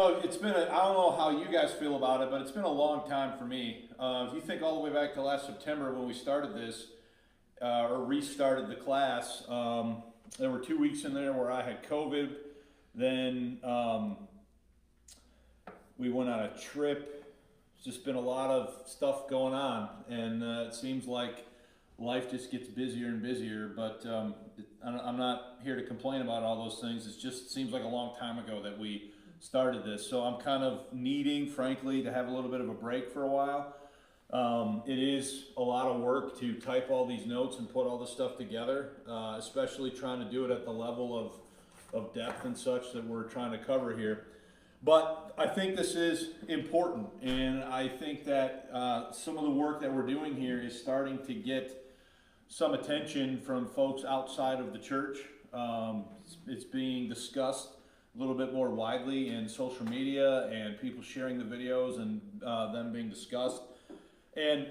Oh, it's been I don't know how you guys feel about it, but it's been a long time for me. If you think all the way back to last September when we started this, or restarted the class, there were 2 weeks in there where I had COVID. Then we went on a trip. It's just been a lot of stuff going on, and it seems like life just gets busier and busier. But I'm not here to complain about all those things. It just seems like a long time ago that we started this. So I'm kind of needing, frankly, to have a little bit of a break for a while. It is a lot of work to type all these notes and put all this stuff together, especially trying to do it at the level of depth and such that we're trying to cover here. But I think this is important, and I think that some of the work that we're doing here is starting to get some attention from folks outside of the church. It's being discussed a little bit more widely in social media and people sharing the videos and them being discussed. And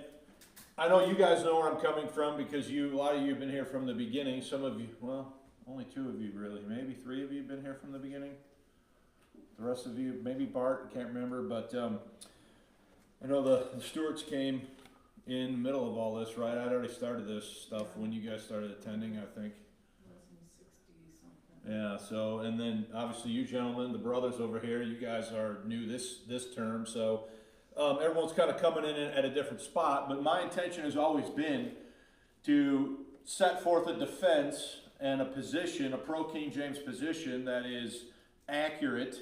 I know you guys know where I'm coming from because a lot of you have been here from the beginning. Some of you, well, only 2 of you really, maybe 3 of you have been here from the beginning. The rest of you, maybe Bart, I can't remember, but I know the Stewarts came in the middle of all this, right? I'd already started this stuff when you guys started attending, I think. Yeah, so, and then obviously you gentlemen, the brothers over here, you guys are new this term, so everyone's kind of coming in at a different spot, but my intention has always been to set forth a defense and a position, a pro-King James position that is accurate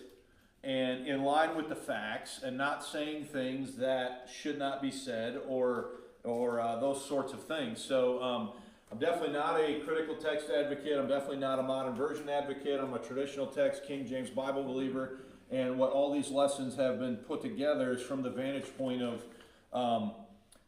and in line with the facts and not saying things that should not be said or those sorts of things. So I'm definitely not a critical text advocate. I'm definitely not a modern version advocate. I'm a traditional text King James Bible believer. And what all these lessons have been put together is from the vantage point of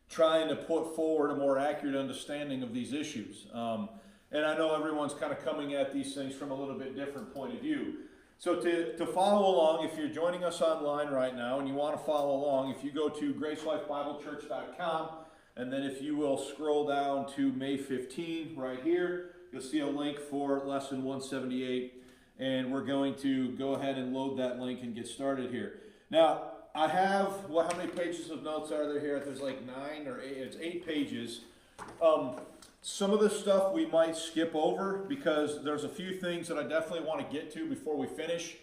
trying to put forward a more accurate understanding of these issues. And I know everyone's kind of coming at these things from a little bit different point of view. So to follow along, if you're joining us online right now and you want to follow along, if you go to gracelifebiblechurch.com, and then if you will scroll down to May 15 right here, you'll see a link for lesson 178. And we're going to go ahead and load that link and get started here. Now, I have, how many pages of notes are there here? There's like 9 or 8, it's 8 pages. Some of this stuff we might skip over because there's a few things that I definitely want to get to before we finish.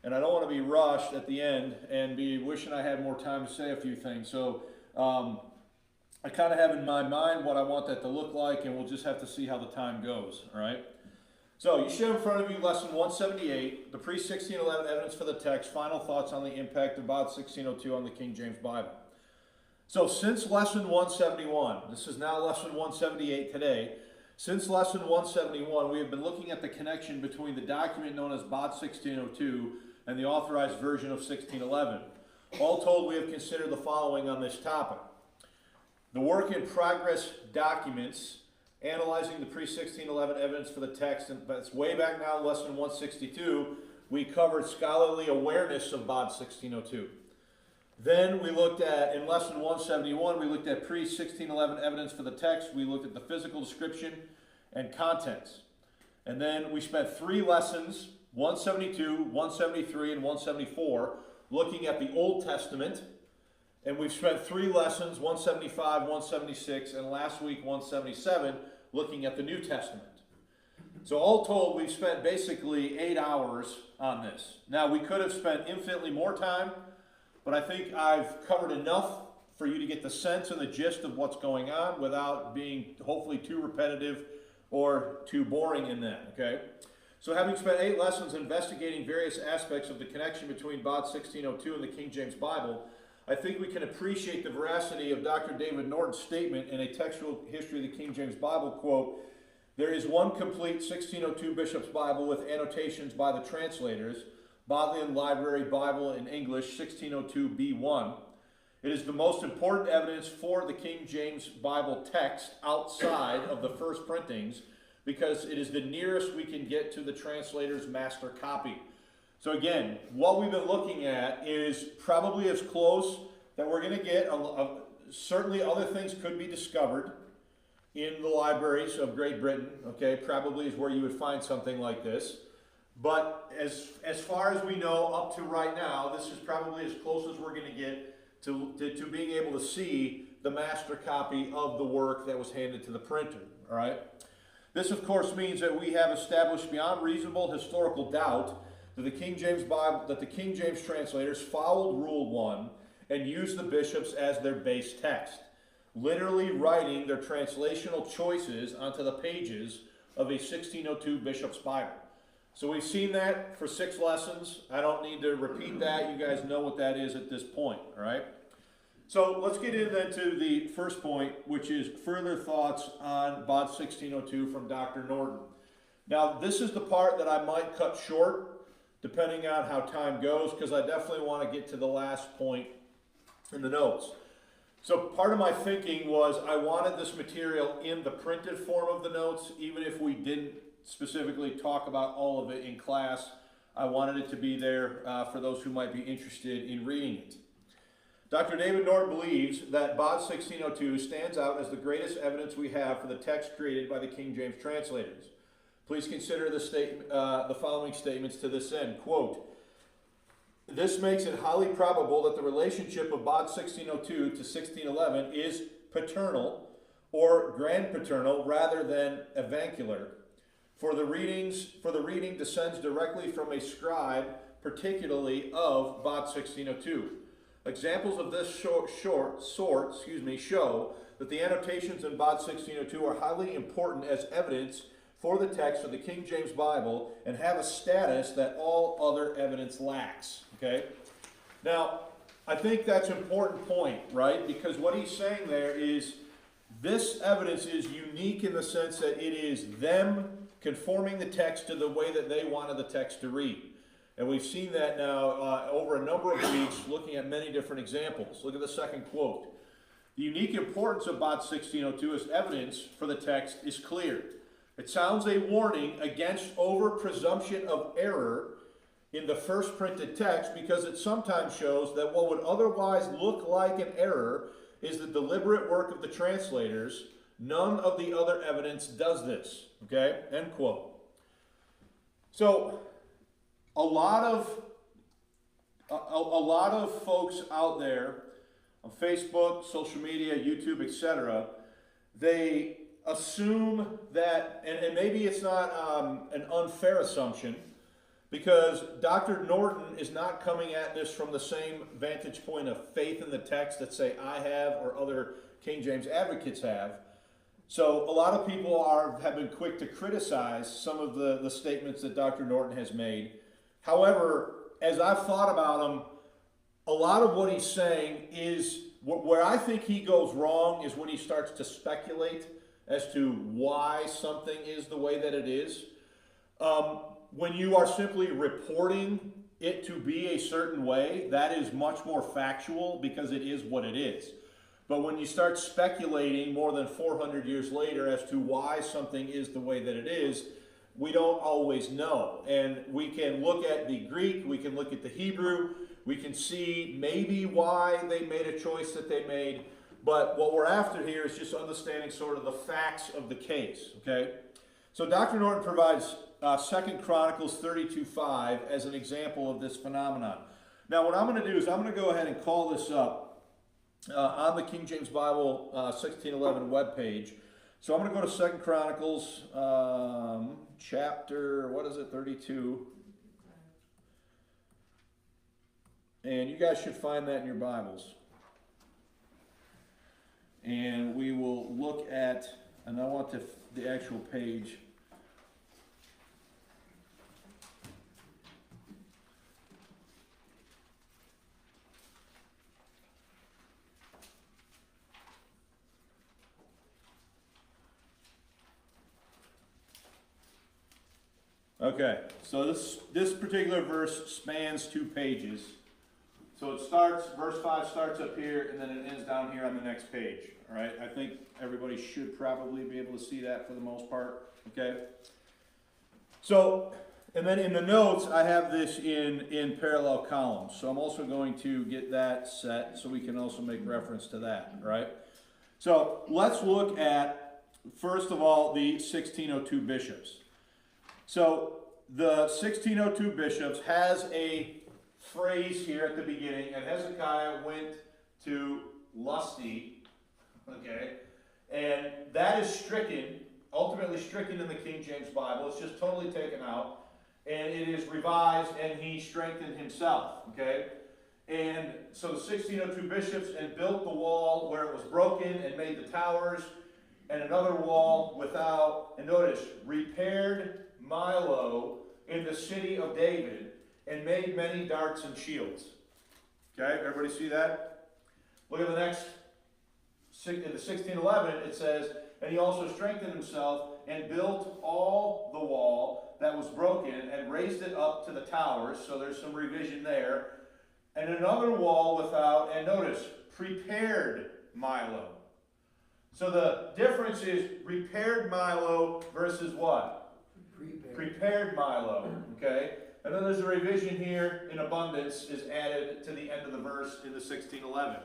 And I don't want to be rushed at the end and be wishing I had more time to say a few things. So I kind of have in my mind what I want that to look like, and we'll just have to see how the time goes, all right? So you should have in front of you lesson 178, the pre-1611 evidence for the text, final thoughts on the impact of about 1602 on the King James Bible. So since lesson 171, this is now lesson 178 today, since lesson 171 we have been looking at the connection between the document known as BOD 1602 and the authorized version of 1611. All told, we have considered the following on this topic. The work in progress documents analyzing the pre-1611 evidence for the text, and that's way back now, lesson 162, we covered scholarly awareness of BOD 1602. Then we looked at, in lesson 171, we looked at pre-1611 evidence for the text, we looked at the physical description and contents. And then we spent 3 lessons, 172, 173, and 174, looking at the Old Testament. And we've spent 3 lessons, 175, 176, and last week 177, looking at the New Testament. So all told, we've spent basically 8 hours on this. Now, we could have spent infinitely more time, but I think I've covered enough for you to get the sense and the gist of what's going on without being hopefully too repetitive or too boring in that, okay? So having spent 8 lessons investigating various aspects of the connection between BOD 1602 and the King James Bible, I think we can appreciate the veracity of Dr. David Norton's statement in a textual history of the King James Bible, quote, "There is one complete 1602 Bishop's Bible with annotations by the translators, Bodleian Library Bible in English, 1602 B1. It is the most important evidence for the King James Bible text outside of the first printings because it is the nearest we can get to the translator's master copy." So again, what we've been looking at is probably as close that we're going to get. Certainly other things could be discovered in the libraries of Great Britain, okay? Probably is where you would find something like this. but as far as we know up to right now, this is probably as close as we're going to get to being able to see the master copy of the work that was handed to the printer. All right. This, of course, means that we have established beyond reasonable historical doubt that the King James Bible, that the King James translators followed Rule 1 and used the bishops as their base text, literally writing their translational choices onto the pages of a 1602 Bishop's Bible. So we've seen that for 6 lessons. I don't need to repeat that. You guys know what that is at this point, all right? So let's get into the first point, which is further thoughts on Bod 1602 from Dr. Norton. Now, this is the part that I might cut short, depending on how time goes, because I definitely want to get to the last point in the notes. So part of my thinking was I wanted this material in the printed form of the notes, even if we didn't specifically talk about all of it in class. I wanted it to be there for those who might be interested in reading it. Dr. David Norton believes that Bod 1602 stands out as the greatest evidence we have for the text created by the King James translators. Please consider the following statements to this end. Quote, "This makes it highly probable that the relationship of Bod 1602 to 1611 is paternal or grandpaternal rather than avuncular. For the reading descends directly from a scribe, particularly of Bod 1602. Examples of this sort show that the annotations in Bod 1602 are highly important as evidence for the text of the King James Bible and have a status that all other evidence lacks." Okay? Now, I think that's an important point, right? Because what he's saying there is this evidence is unique in the sense that it is them conforming the text to the way that they wanted the text to read. And we've seen that now over a number of weeks, looking at many different examples. Look at the second quote. "The unique importance of Bod 1602 as evidence for the text is clear. It sounds a warning against over-presumption of error in the first printed text because it sometimes shows that what would otherwise look like an error is the deliberate work of the translators. None of the other evidence does this." Okay, end quote. So, a lot of folks out there on Facebook, social media, YouTube, etc., they assume that, and maybe it's not an unfair assumption, because Dr. Norton is not coming at this from the same vantage point of faith in the text that, say, I have or other King James advocates have. So a lot of people have been quick to criticize some of the statements that Dr. Norton has made. However, as I've thought about him, a lot of what he's saying is, where I think he goes wrong is when he starts to speculate as to why something is the way that it is. When you are simply reporting it to be a certain way, that is much more factual because it is what it is. But when you start speculating more than 400 years later as to why something is the way that it is, we don't always know. And we can look at the Greek, we can look at the Hebrew, we can see maybe why they made a choice that they made. But what we're after here is just understanding sort of the facts of the case, okay? So Dr. Norton provides 2 Chronicles 32:5 as an example of this phenomenon. Now what I'm going to do is I'm going to go ahead and call this up on the King James Bible 1611 webpage. So I'm going to go to 2 Chronicles chapter, 32. And you guys should find that in your Bibles. And we will look at, and I want the actual page. Okay, so this particular verse spans 2 pages. So it starts, verse 5 starts up here, and then it ends down here on the next page. All right, I think everybody should probably be able to see that for the most part. Okay. So, and then in the notes, I have this in parallel columns. So I'm also going to get that set so we can also make reference to that. Right. So let's look at, first of all, the 1602 bishops. So the 1602 bishops has a phrase here at the beginning, and Hezekiah went to Lusty, okay, and that is stricken, ultimately stricken in the King James Bible. It's just totally taken out, and it is revised, and he strengthened himself, okay. And so the 1602 bishops and built the wall where it was broken and made the towers, and another wall without, and notice, repaired Milo in the city of David, and made many darts and shields. Okay, everybody see that? Look at the next, in the 1611, it says, and he also strengthened himself and built all the wall that was broken and raised it up to the towers, so there's some revision there, and another wall without, and notice, prepared Milo. So the difference is repaired Milo versus what? Prepared Milo, okay? And then there's a revision here in abundance is added to the end of the verse in the 1611.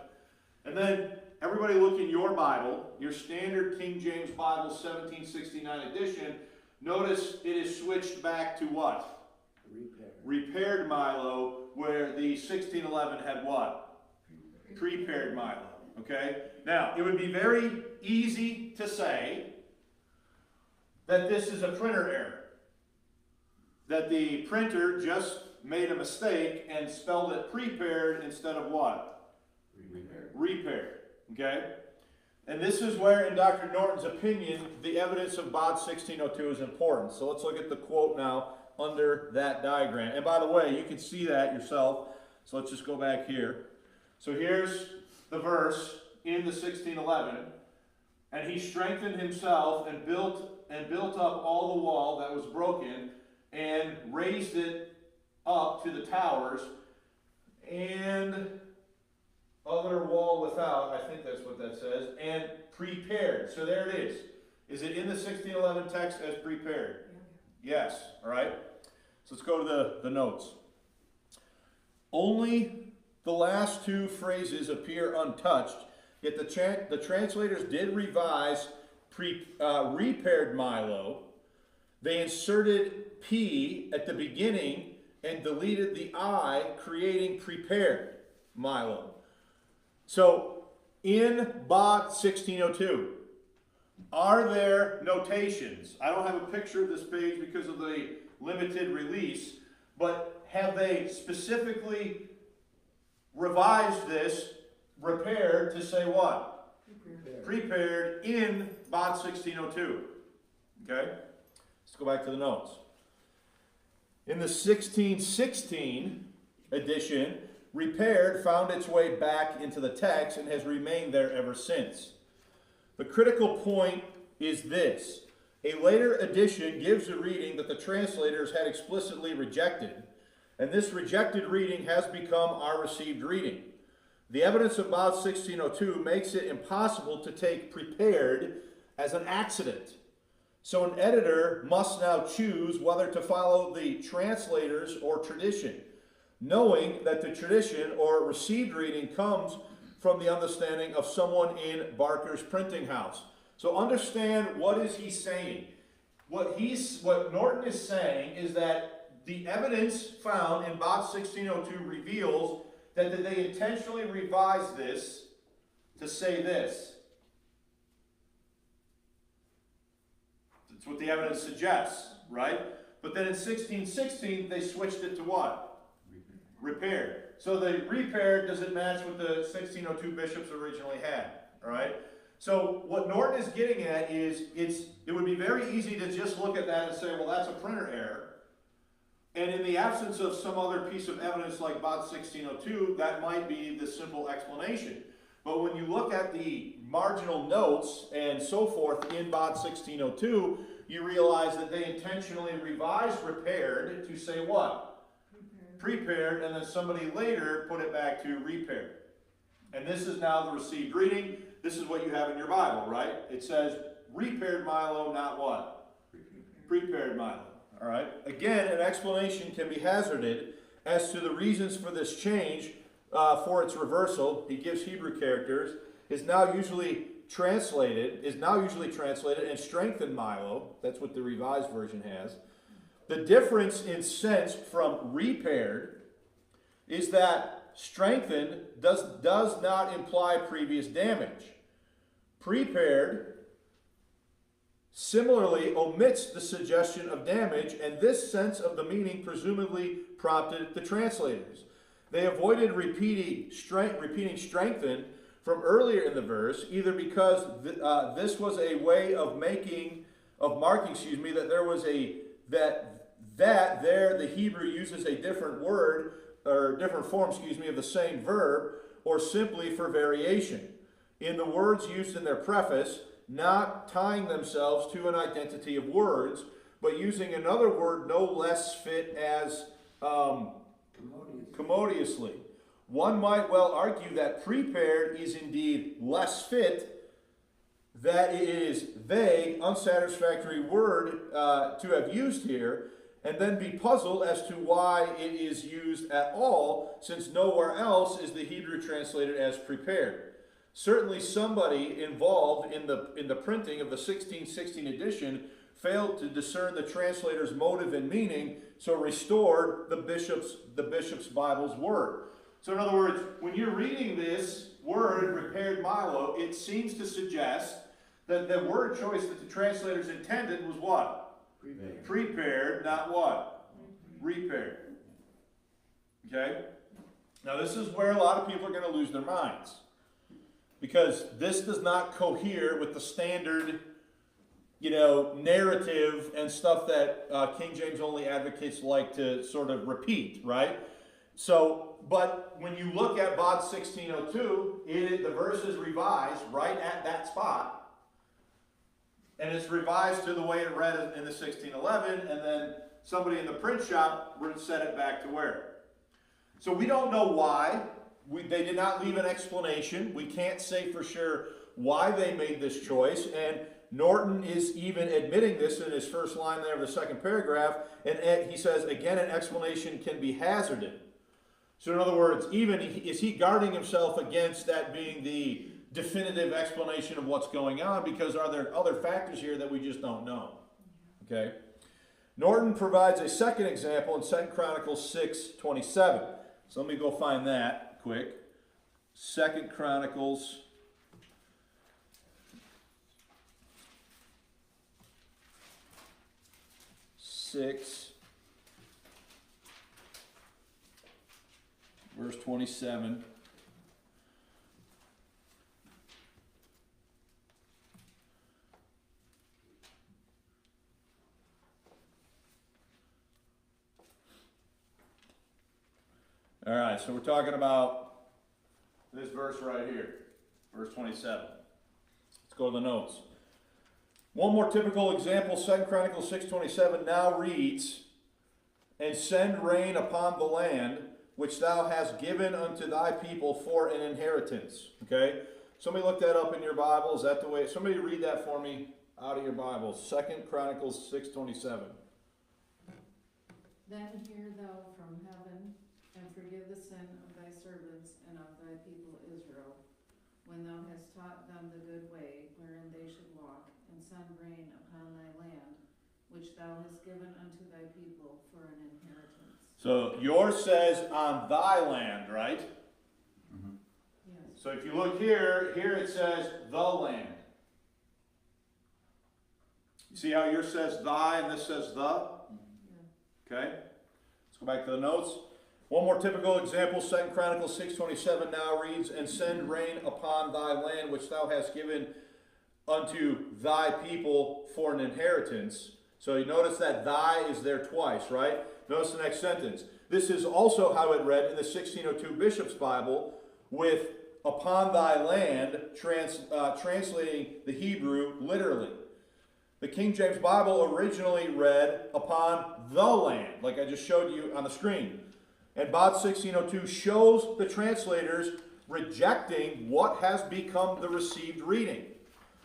And then everybody look in your Bible, your standard King James Bible 1769 edition. Notice it is switched back to what? Repaired Milo, where the 1611 had what? Prepared Milo, okay? Now, it would be very easy to say that this is a printer error. That the printer just made a mistake and spelled it prepared instead of what? Repaired. Okay? And this is where, in Dr. Norton's opinion, the evidence of Bod 1602 is important. So let's look at the quote now under that diagram. And by the way, you can see that yourself. So let's just go back here. So here's the verse in the 1611. And he strengthened himself and built up all the wall that was broken, and raised it up to the towers, and other wall without, I think that's what that says, and prepared. So there it is. Is it in the 1611 text as prepared? Yes. All right. So let's go to the notes. Only the last two phrases appear untouched, yet the translators did revise repaired Milo. They inserted P at the beginning and deleted the I, creating prepared Milo. So, in Bod 1602, are there notations? I don't have a picture of this page because of the limited release, but have they specifically revised this, repaired, to say what? Prepared in Bod 1602. Okay? Let's go back to the notes. In the 1616 edition, repaired found its way back into the text and has remained there ever since. The critical point is this. A later edition gives a reading that the translators had explicitly rejected, and this rejected reading has become our received reading. The evidence of Bod 1602 makes it impossible to take prepared as an accident. So an editor must now choose whether to follow the translators or tradition, knowing that the tradition or received reading comes from the understanding of someone in Barker's printing house. So understand, what is he saying? What Norton is saying is that the evidence found in Bod 1602 reveals that they intentionally revised this to say this. That's what the evidence suggests, right? But then in 1616, they switched it to what? Repaired. So the repaired doesn't match what the 1602 bishops originally had, all right? So what Norton is getting at is it would be very easy to just look at that and say, well, that's a printer error. And in the absence of some other piece of evidence like Bod 1602, that might be the simple explanation. But when you look at the marginal notes and so forth in Bod 1602, you realize that they intentionally revised repaired to say what? Prepared, and then somebody later put it back to repaired. And this is now the received reading. This is what you have in your Bible, right? It says repaired Milo, not what? Prepared Milo. All right. Again, an explanation can be hazarded as to the reasons for this change for its reversal. He gives Hebrew characters, is now usually translated and strengthened Milo. That's what the Revised Version has. The difference in sense from repaired is that strengthened does not imply previous damage. Prepared similarly omits the suggestion of damage, and this sense of the meaning presumably prompted the translators. They avoided repeating strengthened from earlier in the verse, either because this was a way of marking, that there was that there the Hebrew uses a different word or different form, of the same verb, or simply for variation in the words used in their preface, not tying themselves to an identity of words, but using another word no less fit as commodiously. One might well argue that prepared is indeed less fit, that it is vague, unsatisfactory word to have used here, and then be puzzled as to why it is used at all, since nowhere else is the Hebrew translated as prepared. Certainly somebody involved in the printing of the 1616 edition failed to discern the translator's motive and meaning, so restored the bishop's Bible's word. So in other words, when you're reading this word, repaired Milo, it seems to suggest that the word choice that the translators intended was what? Prepared. Prepared, not what? Repaired. Okay? Now this is where a lot of people are going to lose their minds, because this does not cohere with the standard, narrative and stuff that King James only advocates like to sort of repeat, right? So, but when you look at Bod 1602, the verse is revised right at that spot. And it's revised to the way it read in the 1611, and then somebody in the print shop set it back to where? So we don't know why. They did not leave an explanation. We can't say for sure why they made this choice, and Norton is even admitting this in his first line there of the second paragraph, and he says, again, an explanation can be hazarded. So in other words, is he guarding himself against that being the definitive explanation of what's going on, because are there other factors here that we just don't know? Okay. Norton provides a second example in 2 Chronicles 6:27. So let me go find that quick. 2 Chronicles 6, verse 27. All right, so we're talking about this verse right here, verse 27. Let's go to the notes. One more typical example, 2 Chronicles 6:27 now reads, "And send rain upon the land which thou hast given unto thy people for an inheritance." Okay? Somebody look that up in your Bible. Is that the way? Somebody read that for me out of your Bible. 2 Chronicles 6:27. Then hear thou from heaven, and forgive the sin of thy servants and of thy people Israel, when thou hast taught them the good way wherein they should walk, and send rain upon thy land, which thou hast given unto thy people for an inheritance. So yours says on thy land, right? Mm-hmm. Yes. So if you look here it says the land. You see how yours says thy and this says the? Yeah. Okay. Let's go back to the notes. One more typical example, 2 Chronicles 6:27 now reads, "And send rain upon thy land which thou hast given unto thy people for an inheritance." So you notice that thy is there twice, right? Notice the next sentence. This is also how it read in the 1602 Bishop's Bible, with upon thy land translating the Hebrew literally. The King James Bible originally read upon the land, like I just showed you on the screen. And Bod 1602 shows the translators rejecting what has become the received reading.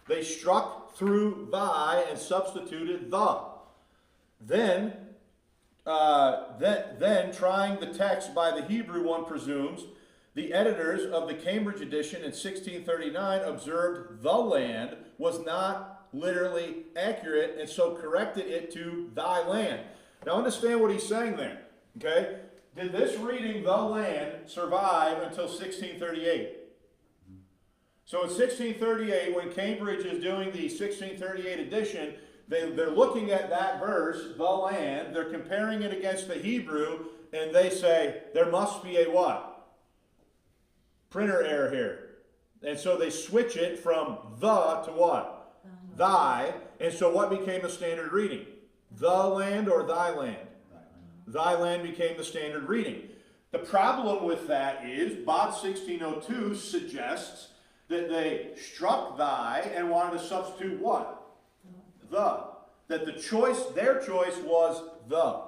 They struck through thy and substituted the. Then trying the text by the Hebrew, one presumes, the editors of the Cambridge edition in 1639 observed the land was not literally accurate, and so corrected it to thy land. Now understand what he's saying there, okay? Did this reading, the land, survive until 1638? So in 1638, when Cambridge is doing the 1638 edition, they're looking at that verse, the land, they're comparing it against the Hebrew, and they say, there must be a what? Printer error here. And so they switch it from the to what? Thy. And so what became the standard reading? The land or thy land? Thy land became the standard reading. The problem with that is, Bod 1602 suggests that they struck thy and wanted to substitute what? The. That the choice, their choice was the.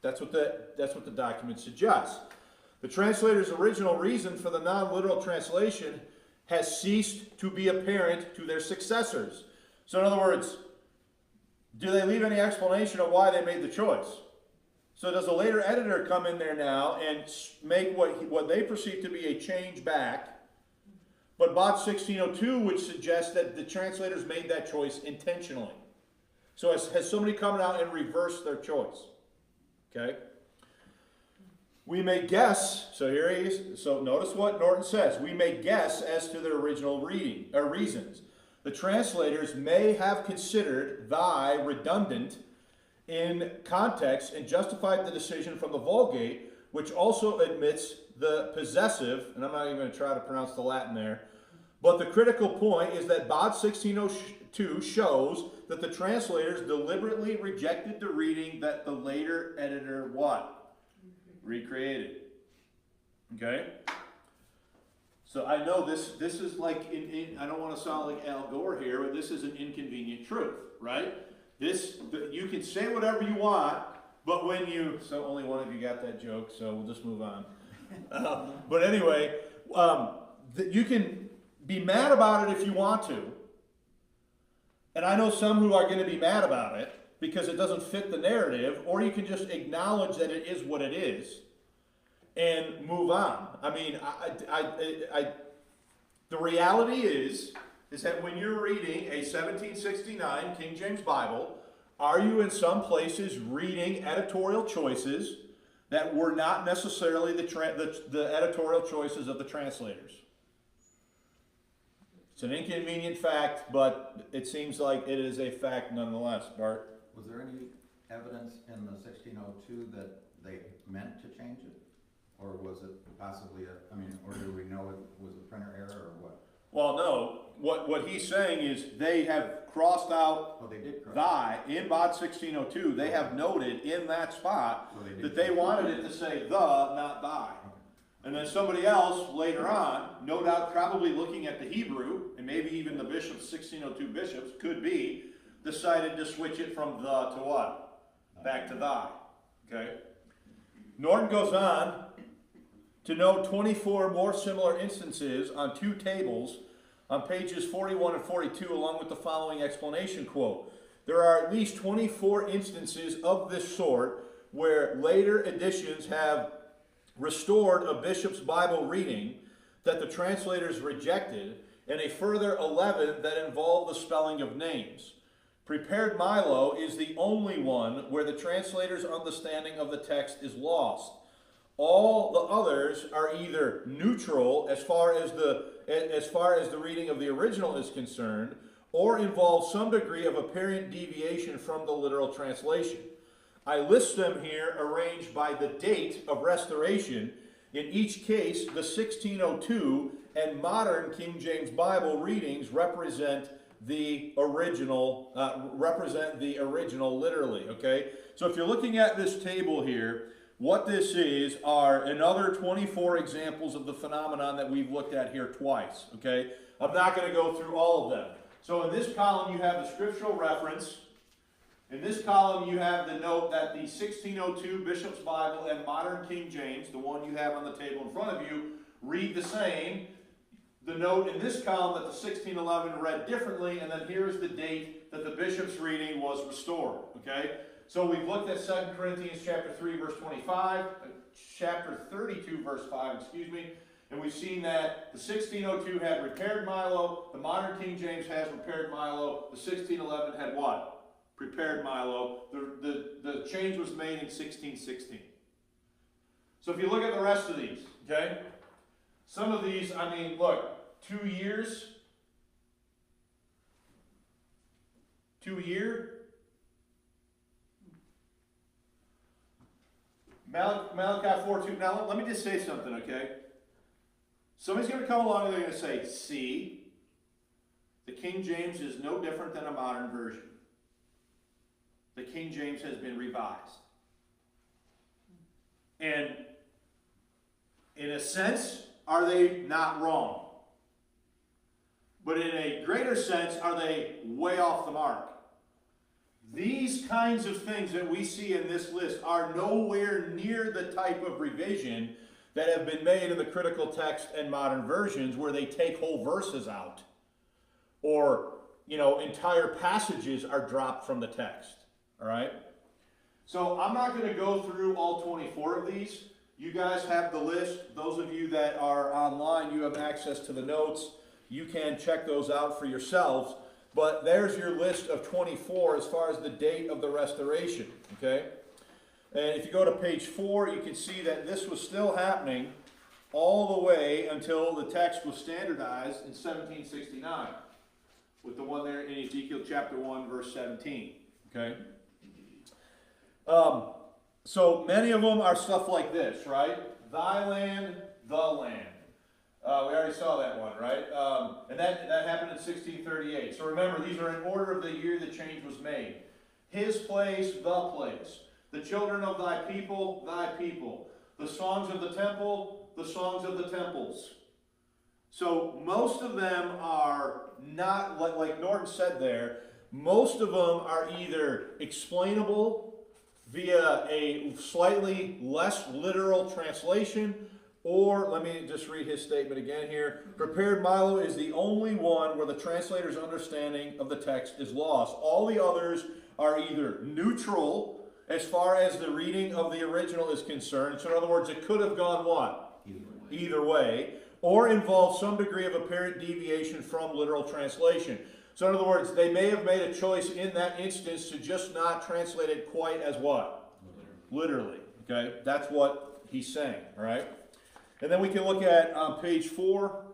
That's what the document suggests. The translator's original reason for the non-literal translation has ceased to be apparent to their successors. So in other words, do they leave any explanation of why they made the choice? So does a later editor come in there now and make what they perceive to be a change back? But Bod 1602 would suggest that the translators made that choice intentionally. So has somebody come out and reversed their choice? Okay. We may guess, so here he is, so notice what Norton says. We may guess as to their original reading, or reasons. The translators may have considered thy redundant in context and justified the decision from the Vulgate, which also admits the possessive, and I'm not even going to try to pronounce the Latin there, but the critical point is that Bod 1602 shows that the translators deliberately rejected the reading that the later editor what? Recreated. Okay? So I know this is like, I don't want to sound like Al Gore here, but this is an inconvenient truth, right? You can say whatever you want, but when you, so only one of you got that joke, so we'll just move on. But anyway, you can be mad about it if you want to. And I know some who are going to be mad about it because it doesn't fit the narrative, or you can just acknowledge that it is what it is and move on. I mean, the reality is that when you're reading a 1769 King James Bible, are you in some places reading editorial choices that were not necessarily the editorial choices of the translators? It's an inconvenient fact, but it seems like it is a fact nonetheless. Bart? Was there any evidence in the 1602 that they meant to change it? Or was it possibly or do we know it was a printer error or what? Well, no. What he's saying is they have crossed out they did cross thy in Bod 1602. They have noted in that spot that they wanted it to say the, not thy. Okay. And then somebody else later on, no doubt probably looking at the Hebrew, and maybe even the bishops, 1602 bishops, could be, decided to switch it from the to what? Back to thy. Okay? Norton goes on to note 24 more similar instances on two tables on pages 41 and 42, along with the following explanation quote. There are at least 24 instances of this sort where later editions have restored a bishop's Bible reading that the translators rejected, and a further 11 that involve the spelling of names. Prepared Milo is the only one where the translator's understanding of the text is lost. All the others are either neutral as far as the reading of the original is concerned, or involve some degree of apparent deviation from the literal translation. I list them here arranged by the date of restoration. In each case, the 1602 and modern King James Bible readings represent the original literally, okay? So if you're looking at this table here, what this is are another 24 examples of the phenomenon that we've looked at here twice, okay? I'm not going to go through all of them. So in this column, you have the scriptural reference. In this column, you have the note that the 1602 Bishop's Bible and modern King James, the one you have on the table in front of you, read the same. The note in this column that the 1611 read differently, and then here's the date that the bishop's reading was restored, okay? So we've looked at 2 Corinthians chapter 3, verse 25, chapter 32, verse 5, and we've seen that the 1602 had repaired Milo, the modern King James has repaired Milo, the 1611 had what? prepared Milo. The change was made in 1616. So if you look at the rest of these, okay? Some of these, I mean, look, 2 years. 2 year. Malachi 4:2. Now, let me just say something, okay? Somebody's going to come along and they're going to say, see, the King James is no different than a modern version. The King James has been revised. And in a sense, are they not wrong? But in a greater sense, are they way off the mark? These kinds of things that we see in this list are nowhere near the type of revision that have been made in the critical text and modern versions where they take whole verses out. Or, you know, entire passages are dropped from the text. All right? So I'm not going to go through all 24 of these. You guys have the list. Those of you that are online, you have access to the notes. You can check those out for yourselves. But there's your list of 24 as far as the date of the restoration. Okay? And if you go to page 4, you can see that this was still happening all the way until the text was standardized in 1769. With the one there in Ezekiel chapter 1, verse 17. Okay? So many of them are stuff like this, right? Thy land, the land. We already saw that one, right? And that happened in 1638. So remember, these are in order of the year the change was made. His place, the place. The children of thy people, thy people. The songs of the temple, the songs of the temples. So most of them are not, like Norton said there, most of them are either explainable via a slightly less literal translation, or, let me just read his statement again here. Prepared Milo is the only one where the translator's understanding of the text is lost. All the others are either neutral as far as the reading of the original is concerned. So in other words, it could have gone what? Either way. Or involve some degree of apparent deviation from literal translation. So in other words, they may have made a choice in that instance to just not translate it quite as what? Literally. Okay? That's what he's saying. All right? And then we can look at page 4,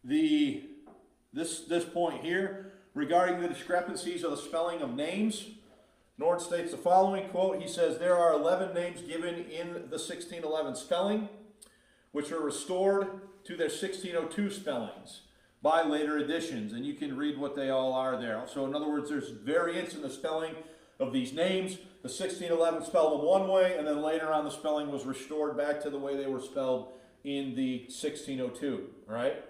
this point here, regarding the discrepancies of the spelling of names. Nord states the following, quote, he says, there are 11 names given in the 1611 spelling, which are restored to their 1602 spellings by later editions. And you can read what they all are there. So in other words, there's variance in the spelling of these names. The 1611 spelled them one way, and then later on the spelling was restored back to the way they were spelled in the 1602, all right?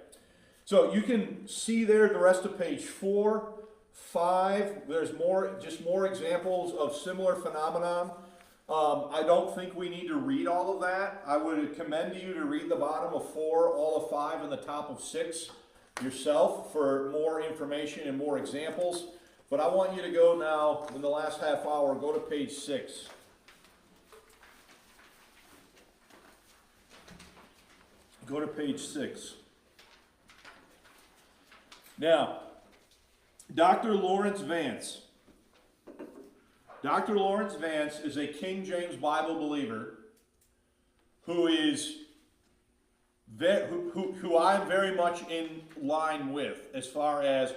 So you can see there the rest of page 4, 5, there's just more examples of similar phenomenon. I don't think we need to read all of that. I would commend you to read the bottom of 4, all of 5, and the top of 6 yourself for more information and more examples. But I want you to go now, in the last half hour, go to page 6. Go to page 6. Now, Dr. Lawrence Vance. Dr. Lawrence Vance is a King James Bible believer who I'm very much in line with as far as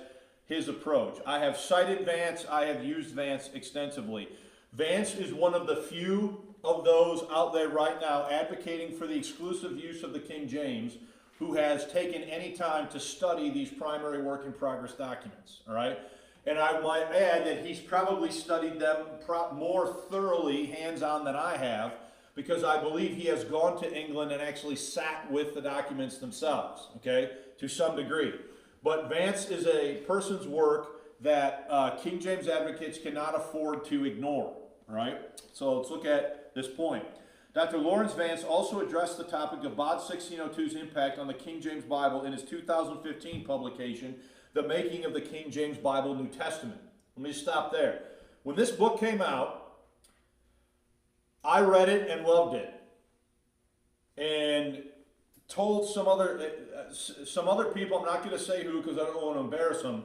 his approach. I have cited Vance. I have used Vance extensively. Vance is one of the few of those out there right now advocating for the exclusive use of the King James who has taken any time to study these primary work in progress documents. All right? And I might add that he's probably studied them more thoroughly, hands-on, than I have, because I believe he has gone to England and actually sat with the documents themselves, okay, to some degree. But Vance is a person's work that King James advocates cannot afford to ignore, all right? So let's look at this point. Dr. Lawrence Vance also addressed the topic of Bod 1602's impact on the King James Bible in his 2015 publication, The Making of the King James Bible New Testament. Let me stop there. When this book came out, I read it and loved it, and told some other people, I'm not going to say who because I don't want to embarrass them,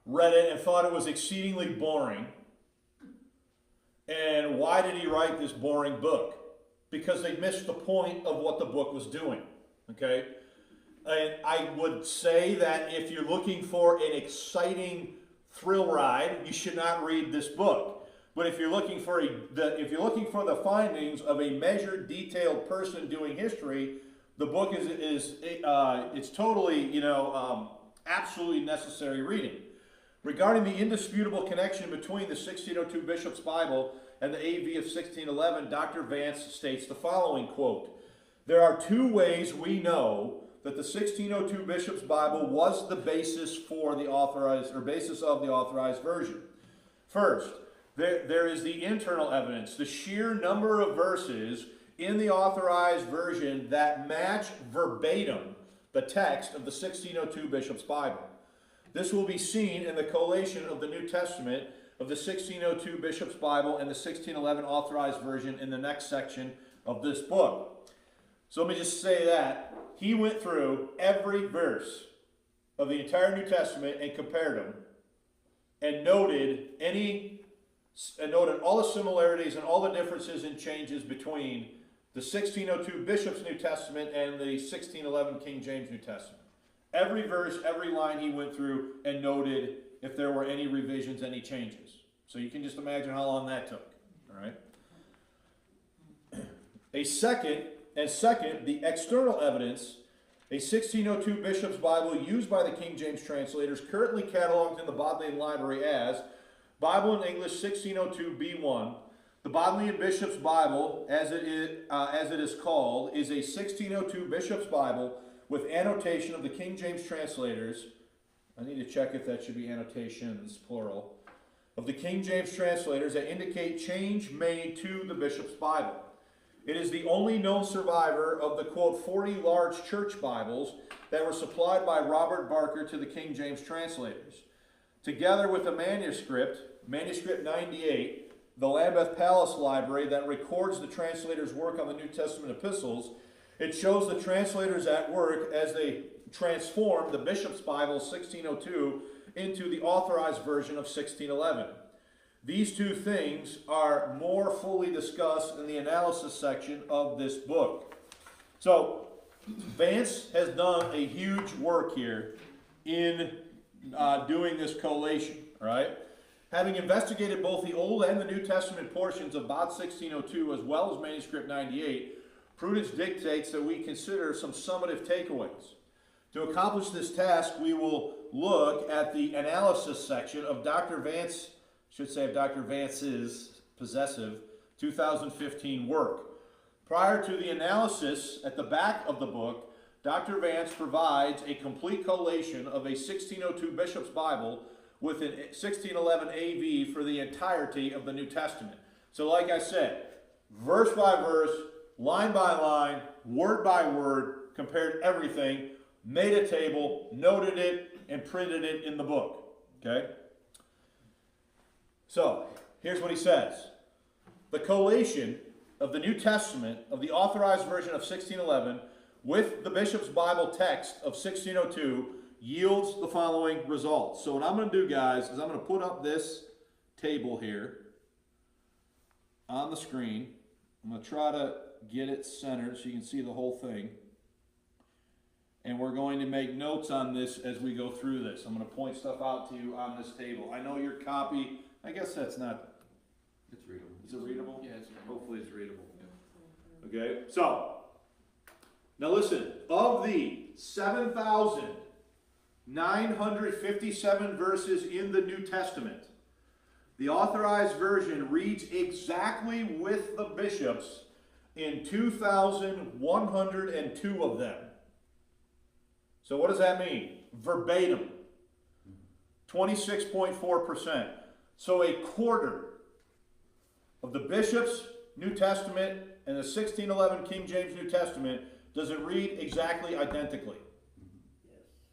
read it and thought it was exceedingly boring. And why did he write this boring book? Because they missed the point of what the book was doing, okay? And I would say that if you're looking for an exciting thrill ride, you should not read this book. But if you're looking for the findings of a measured, detailed person doing history, the book it's totally, absolutely necessary reading. Regarding the indisputable connection between the 1602 Bishop's Bible and the AV of 1611, Dr. Vance states the following, quote, "There are two ways we know that the 1602 Bishop's Bible was the basis for the authorized, or basis of the authorized version. First, there is the internal evidence, the sheer number of verses in the authorized version that match verbatim the text of the 1602 Bishop's Bible. This will be seen in the collation of the New Testament of the 1602 Bishop's Bible and the 1611 authorized version in the next section of this book." So let me just say that he went through every verse of the entire New Testament and compared them and noted all the similarities and all the differences and changes between the 1602 Bishop's New Testament and the 1611 King James New Testament. Every verse, every line he went through and noted if there were any revisions, any changes. So you can just imagine how long that took, all right? Second, the external evidence, a 1602 Bishop's Bible used by the King James translators, currently cataloged in the Bodleian Library as Bible in English 1602 B1. The Bodleian Bishop's Bible, as it is called, is a 1602 Bishop's Bible with annotation of the King James translators. I need to check if that should be annotations, plural, of the King James translators that indicate change made to the Bishop's Bible. It is the only known survivor of the, quote, 40 large church Bibles that were supplied by Robert Barker to the King James translators. Together with a manuscript 98, the Lambeth Palace Library that records the translator's work on the New Testament epistles, it shows the translators at work as they transformed the Bishop's Bible 1602 into the authorized version of 1611. These two things are more fully discussed in the analysis section of this book. So, Vance has done a huge work here in doing this collation, right? Having investigated both the Old and the New Testament portions of Bod 1602 as well as Manuscript 98, prudence dictates that we consider some summative takeaways. To accomplish this task, we will look at the analysis section of Dr. Vance's possessive 2015 work. Prior to the analysis, at the back of the book, Dr. Vance provides a complete collation of a 1602 Bishop's Bible with an 1611 AV for the entirety of the New Testament. So like I said, verse by verse, line by line, word by word, compared everything, made a table, noted it, and printed it in the book. Okay? So, here's what he says. The collation of the New Testament of the authorized version of 1611 with the Bishop's Bible text of 1602 yields the following results. So what I'm going to do, guys, is I'm going to put up this table here on the screen. I'm going to try to get it centered so you can see the whole thing. And we're going to make notes on this as we go through this. I'm going to point stuff out to you on this table. I know your copy, I guess that's not... It's readable. Is it readable? Yeah, it's readable. Hopefully it's readable. Okay, so, now listen, of the 7,957 verses in the New Testament, the authorized version reads exactly with the bishops in 2,102 of them. So what does that mean? Verbatim. 26.4%. So a quarter of the Bishop's New Testament and the 1611 King James New Testament does it read exactly identically.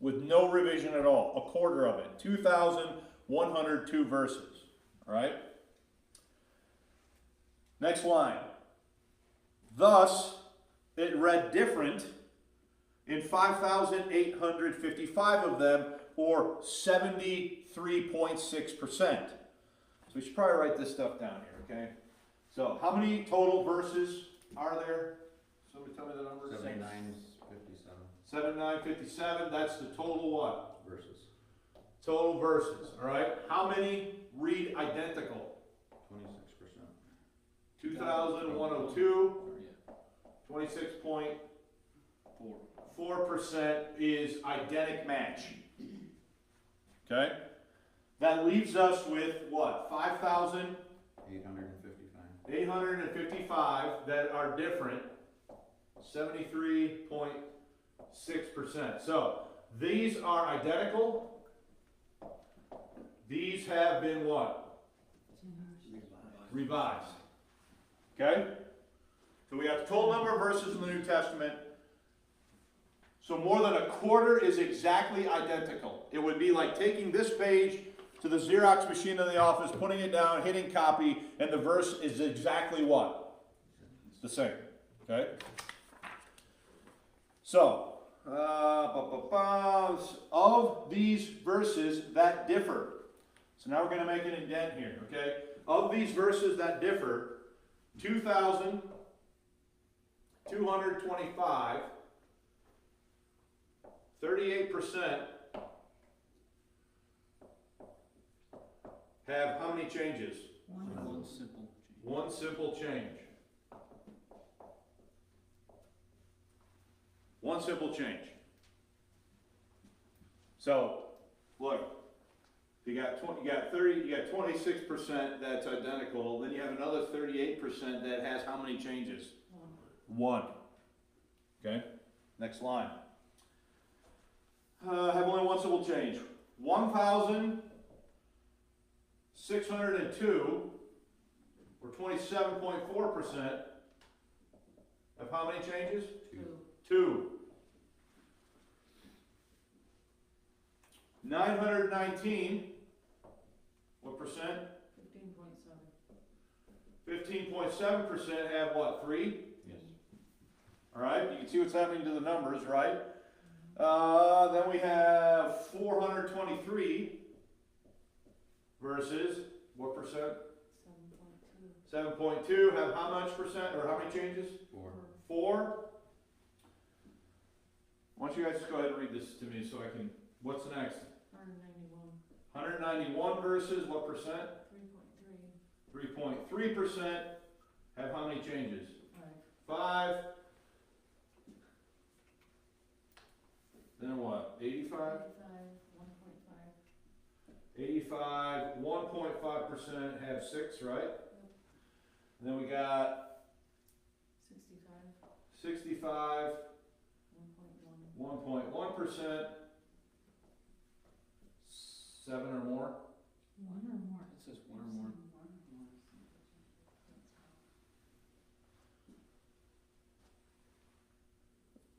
With no revision at all. A quarter of it. 2,102 verses. All right? Next line. Thus, it read different in 5,855 of them or 73.6%. So we should probably write this stuff down here, okay? So how many total verses are there? Somebody tell me the number. 7957 7957, that's the total what? verses. Total verses, all right? How many read identical? 26%. 2,102, 26.4% is identical match. Okay? That leaves us with what? 855. 855 that are different. 73.6%. So these are identical. These have been what? Revised. Okay? So we have the total number of verses in the New Testament. So more than a quarter is exactly identical. It would be like taking this page to the Xerox machine in the office, putting it down, hitting copy, and the verse is exactly what? It's the same. Okay? So, of these verses that differ. So now we're going to make an indent here, okay? Of these verses that differ, 2,225, 38% have how many changes? One simple change. One simple change. So, look, you got 26% that's identical. Then you have another 38% that has how many changes? One. Okay. Next line. Have only one simple change. 1,602, or 27.4%, of how many changes? Two. 919, what percent? 15.7% have what, 3? Yes. All right, you can see what's happening to the numbers, right? Then we have 423 versus, what percent? 7.2 have how much percent, or how many changes? 4. Why don't you guys just go ahead and read this to me so I can, what's the next? 191 verses, what percent? 3.3% have how many changes? 5. Then what? 85? 85, 1.5% have 6, right? And then we got 65, 1.1%, 7 or more. It says one or more.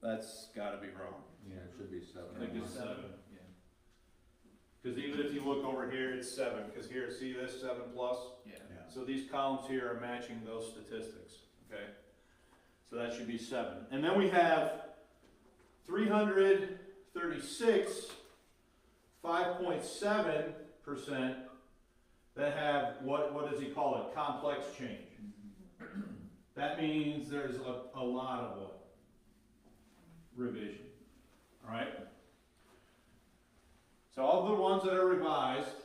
That's got to be wrong. Yeah, it should be 7. I think it's 7. Because even if you look over here, it's 7. Because here, see this 7 plus? Yeah. So these columns here are matching those statistics. Okay? So that should be 7. And then we have 336, 5.7% that have what does he call it? Complex change. That means there's a lot of what? Revision. All right? So of the ones that are revised,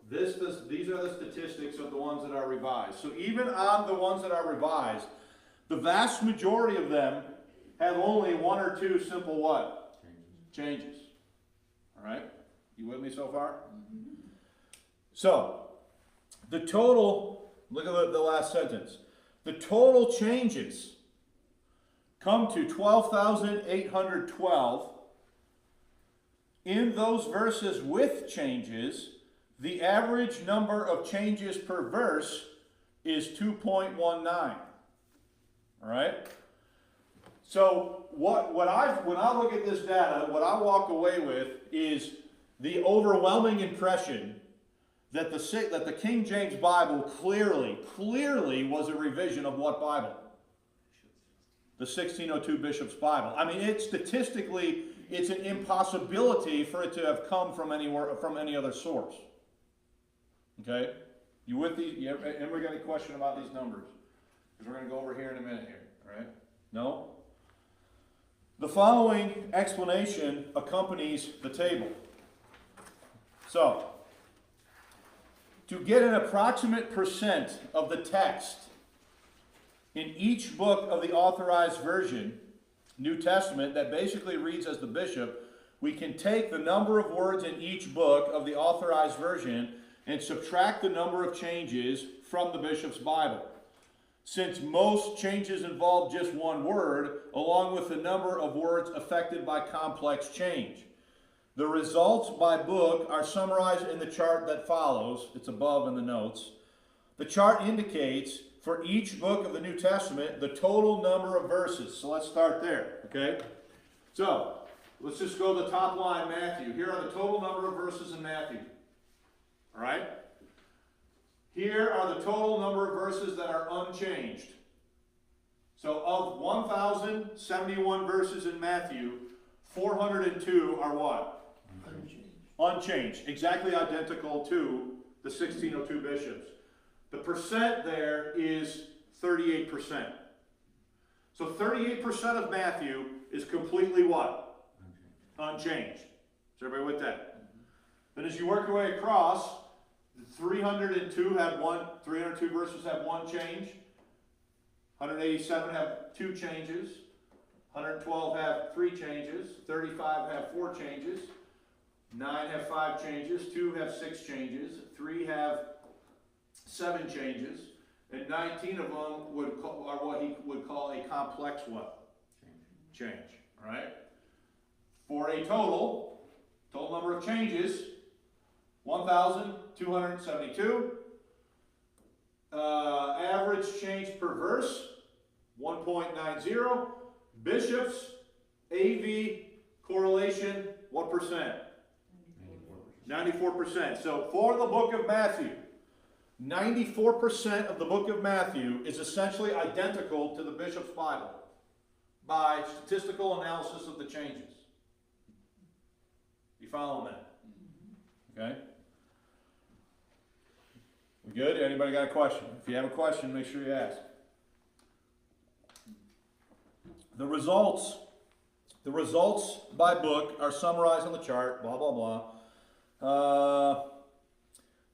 these are the statistics of the ones that are revised. So even on the ones that are revised, the vast majority of them have only 1 or 2 simple what? Changes. All right? You with me so far? So, the total, look at the last sentence. The total changes come to 12,812. In those verses with changes, the average number of changes per verse is 2.19. All right? So when I look at this data, what I walk away with is the overwhelming impression that the King James Bible clearly was a revision of what Bible? the 1602 Bishop's Bible. I mean, statistically, it's an impossibility for it to have come from anywhere, from any other source. Okay? You with these? Anybody got any question about these numbers? Because we're going to go over here in a minute here. All right? No? The following explanation accompanies the table. So, to get an approximate percent of the text in each book of the Authorized Version, New Testament, that basically reads as the bishop, we can take the number of words in each book of the Authorized Version and subtract the number of changes from the bishop's Bible. Since most changes involve just one word, along with the number of words affected by complex change. The results by book are summarized in the chart that follows. It's above in the notes. The chart indicates for each book of the New Testament the total number of verses. So let's start there, okay? So let's just go to the top line, Matthew. Here are the total number of verses in Matthew. All right? Here are the total number of verses that are unchanged. So of 1,071 verses in Matthew, 402 are what? Unchanged. Exactly identical to the 1602 bishops. The percent there is 38%. So 38% of Matthew is completely what? Unchanged. Is everybody with that? Then as you work your way across, 302 verses have one change. 187 have two changes. 112 have three changes. 35 have four changes. 9 have 5 changes. 2 have 6 changes. 3 have 7 changes. And 19 of them are what he would call a complex what? Change. All right? For a total number of changes, 1,272. Average change per verse, 1.90. Bishops, AV, correlation, what percent? 94%. So for the book of Matthew, 94% of the book of Matthew is essentially identical to the bishop's Bible by statistical analysis of the changes. You following that? Okay? We good? Anybody got a question? If you have a question, make sure you ask. The results by book are summarized on the chart, blah, blah, blah.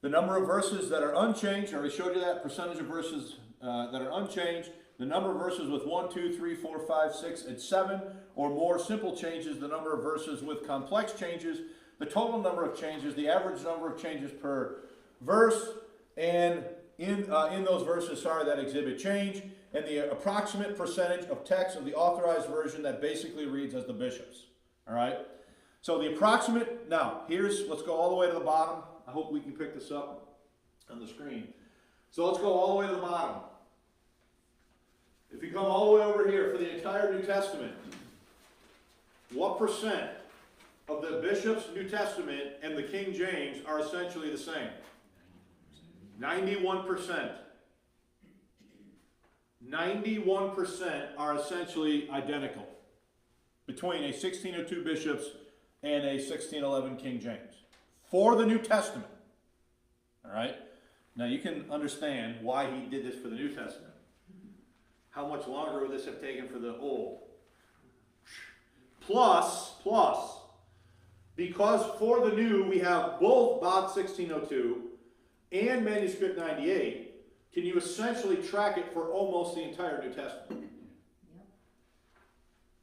The number of verses that are unchanged, I already showed you that, percentage of verses that are unchanged. The number of verses with 1, 2, 3, 4, 5, 6, and 7 or more simple changes. The number of verses with complex changes. The total number of changes, the average number of changes per verse, and in those verses, that exhibit change, and the approximate percentage of text of the Authorized Version that basically reads as the bishop's. All right? So the approximate, now, let's go all the way to the bottom. I hope we can pick this up on the screen. So let's go all the way to the bottom. If you come all the way over here for the entire New Testament, what percent of the bishop's New Testament and the King James are essentially the same? 91%. 91% are essentially identical between a 1602 bishops and a 1611 King James for the New Testament. All right? Now you can understand why he did this for the New Testament. How much longer would this have taken for the Old? Plus, because for the New we have both Bod 1602 and Manuscript 98, can you essentially track it for almost the entire New Testament?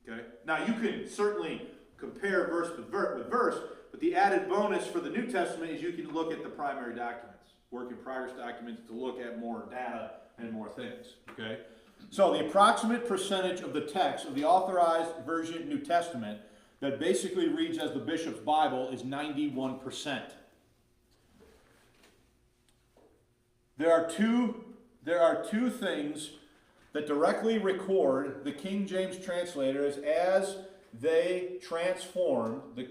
Okay? Now you can certainly compare verse with verse, but the added bonus for the New Testament is you can look at the primary documents, work in progress documents, to look at more data and more things. Okay? So the approximate percentage of the text of the Authorized Version New Testament that basically reads as the bishop's Bible is 91%. There are two things that directly record the King James translators as they transform, the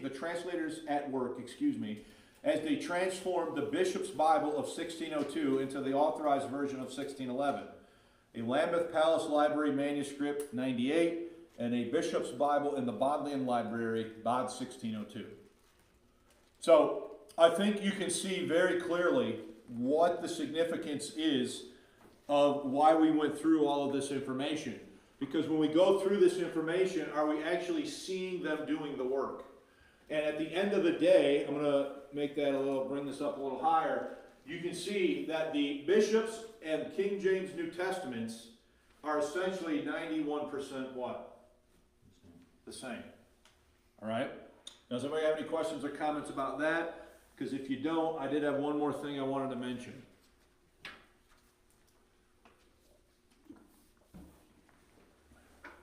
translators at work, as they transform the bishop's Bible of 1602 into the Authorized Version of 1611. a Lambeth Palace Library manuscript 98, and a Bishop's Bible in the Bodleian Library, Bod 1602. So I think you can see very clearly what the significance is of why we went through all of this information. Because when we go through this information, are we actually seeing them doing the work? And at the end of the day, I'm going to make that bring this up a little higher. You can see that the bishops and King James New Testaments are essentially 91% what? The same. All right? Now, does anybody have any questions or comments about that? Because if you don't, I did have one more thing I wanted to mention.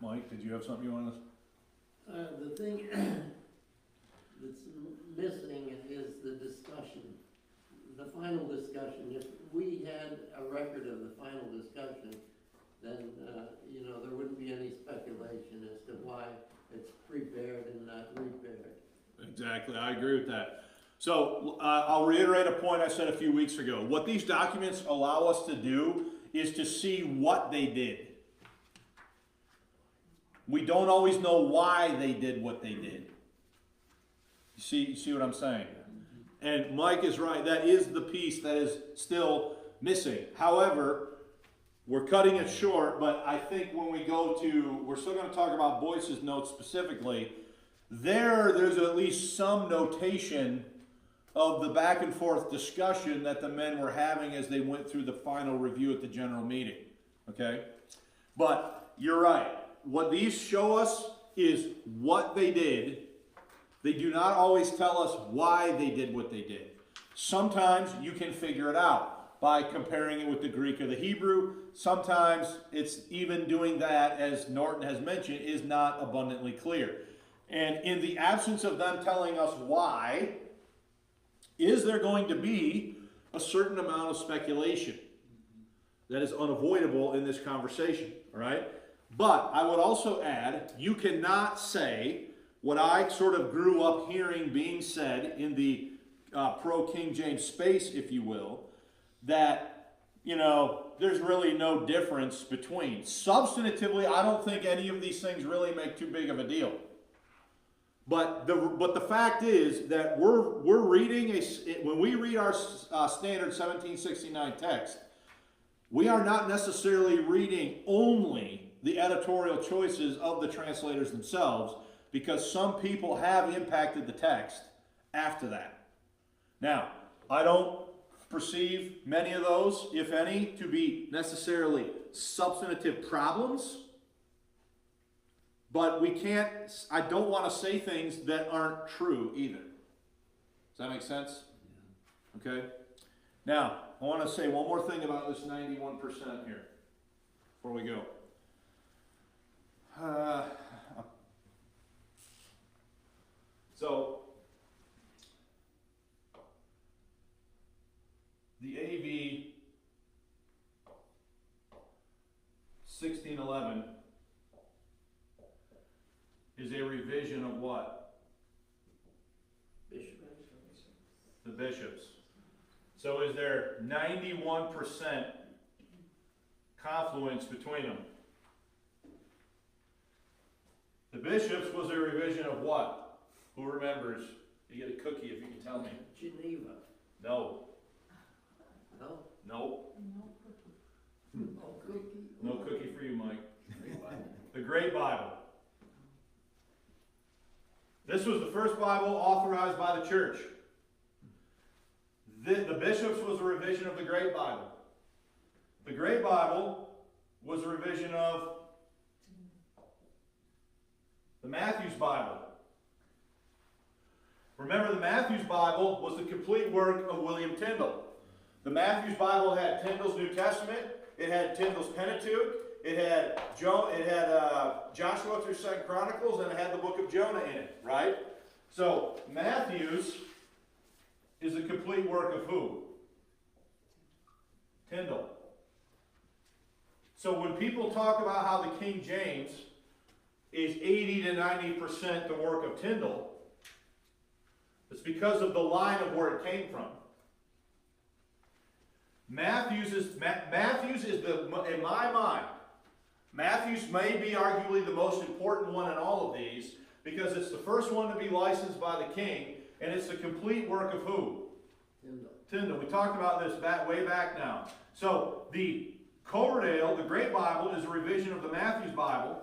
Mike, did you have something you wanted to? The thing that's missing is the discussion, the final discussion. If we had a record of the final discussion, then, you know, there wouldn't be any speculation as to why it's prepared and not repaired. Exactly, I agree with that. So I'll reiterate a point I said a few weeks ago. What these documents allow us to do is to see what they did. We don't always know why they did what they did. You see what I'm saying? And Mike is right. That is the piece that is still missing. However, we're cutting it short, but I think when we go to, we're still going to talk about Boyce's notes specifically. There's at least some notation of the back and forth discussion that the men were having as they went through the final review at the general meeting. Okay? But you're right. What these show us is what they did. They do not always tell us why they did what they did. Sometimes you can figure it out by comparing it with the Greek or the Hebrew. Sometimes it's even doing that, as Norton has mentioned, is not abundantly clear. And in the absence of them telling us why, is there going to be a certain amount of speculation that is unavoidable in this conversation, all right? But I would also add, you cannot say what I sort of grew up hearing being said in the pro-King James space, if you will, that, you know, there's really no difference between. Substantively, I don't think any of these things really make too big of a deal. But the fact is that we're reading, when we read our standard 1769 text, we are not necessarily reading only the editorial choices of the translators themselves, because some people have impacted the text after that. Now, I don't perceive many of those, if any, to be necessarily substantive problems, but I don't want to say things that aren't true either. Does that make sense? Yeah. Okay? Now, I want to say one more thing about this 91% here before we go. So, the AV 1611 is a revision of what? Bishop. The bishops. So is there 91% confluence between them? The bishops was a revision of what? Who remembers? You get a cookie if you can tell me. Geneva. No. No? No. No cookie. No cookie for you, Mike. The Great Bible. This was the first Bible authorized by the church. The bishops was a revision of the Great Bible. The Great Bible was a revision of the Matthew's Bible. Remember, the Matthew's Bible was the complete work of William Tyndale. The Matthew's Bible had Tyndale's New Testament. It had Tyndale's Pentateuch. It had Joshua through 2 Chronicles, and it had the book of Jonah in it, right? So Matthew's is the complete work of who? Tyndale. So when people talk about how the King James is 80 to 90% the work of Tyndale, it's because of the line of where it came from. Matthew's is in my mind, Matthew's may be arguably the most important one in all of these, because it's the first one to be licensed by the king, and it's the complete work of who? Tyndale. We talked about this way back now. So the Coverdale, the Great Bible, is a revision of the Matthew's Bible.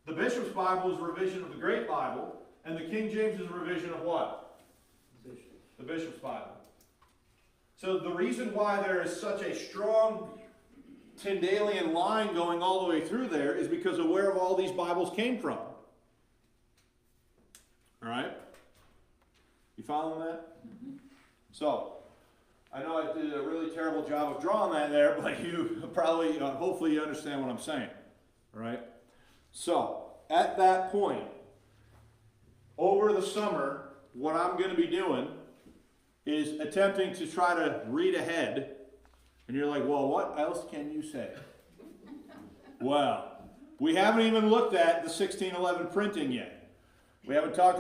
The Bishop's Bible is a revision of the Great Bible. And the King James is a revision of what? The Bishop's Bible. So the reason why there is such a strong Tyndalian line going all the way through there is because of where all these Bibles came from. All right? You following that? So, I know I did a really terrible job of drawing that there, but you probably, hopefully you understand what I'm saying. All right? So, at that point, over the summer, what I'm going to be doing is attempting to try to read ahead. And you're like, well, what else can you say? Well, we haven't even looked at the 1611 printing yet. We have not talked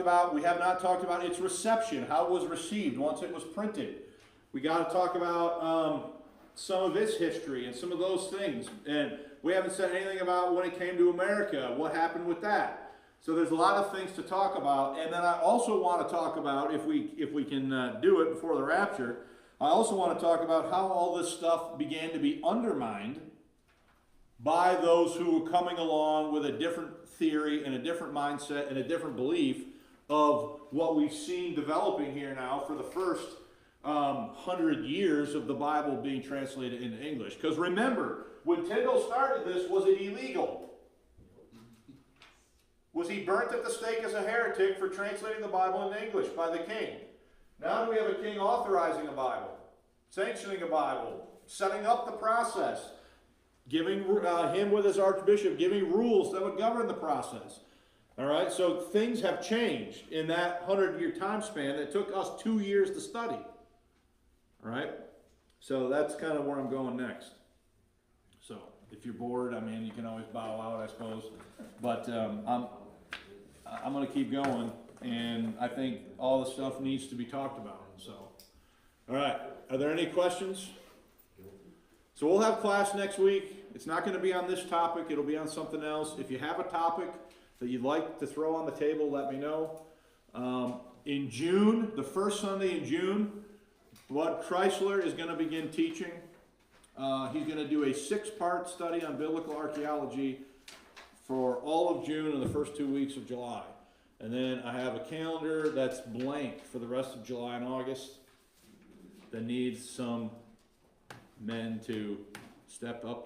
about its reception, how it was received once it was printed. We got to talk about some of its history and some of those things. And we haven't said anything about when it came to America, what happened with that. So there's a lot of things to talk about. And then I also want to talk about, if we can do it before the rapture, I also want to talk about how all this stuff began to be undermined by those who were coming along with a different theory and a different mindset and a different belief of what we've seen developing here now for the first 100 years of the Bible being translated into English. Because remember, when Tyndale started this, was it illegal? Was he burnt at the stake as a heretic for translating the Bible into English by the king? Now do we have a king authorizing a Bible, sanctioning a Bible, setting up the process, giving him with his archbishop, giving rules that would govern the process. All right, so things have changed in that 100-year time span that took us 2 years to study. All right, so that's kind of where I'm going next. So if you're bored, I mean, you can always bow out, I suppose. But I'm going to keep going, and I think all the stuff needs to be talked about. So, all right, are there any questions? So we'll have class next week. It's not going to be on this topic. It'll be on something else. If you have a topic that you'd like to throw on the table, let me know. In June, the first Sunday in June, Bud Chrysler is going to begin teaching. He's going to do a 6-part study on biblical archaeology for all of June and the first 2 weeks of July. And then I have a calendar that's blank for the rest of July and August that needs some men to step up to.